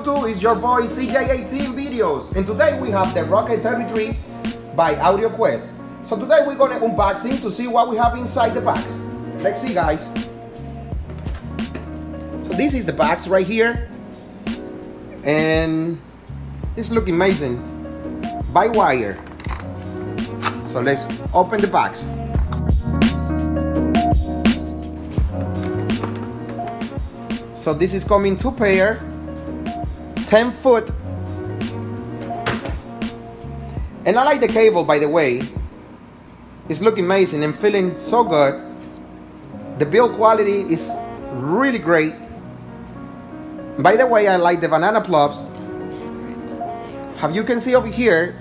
YouTube? It's your boy CJ18 Videos, and today we have the Rocket 33 by Audioquest. So today we're gonna unboxing to see what we have inside the box. Let's see, guys. So this is the box right here, and it's looking amazing. By wire. So let's open the box. So this is coming two pair, 10 foot. And I like the cable, by the way. It's looking amazing and feeling so good. The build quality is really great. By the way, I like the banana plugs. How you can see over here,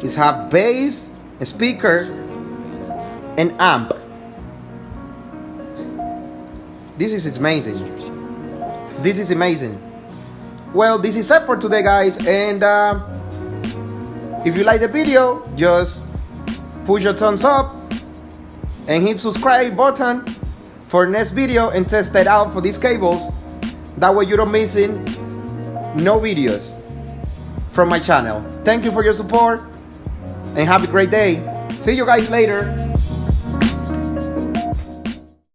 is have bass, speakers, and amp. This is amazing. This is amazing. Well, this is it for today, guys. And if you like the video, just push your thumbs up and hit subscribe button for next video and test it out for these cables. That way you don't missing no videos from my channel. Thank you for your support and have a great day. See you guys later.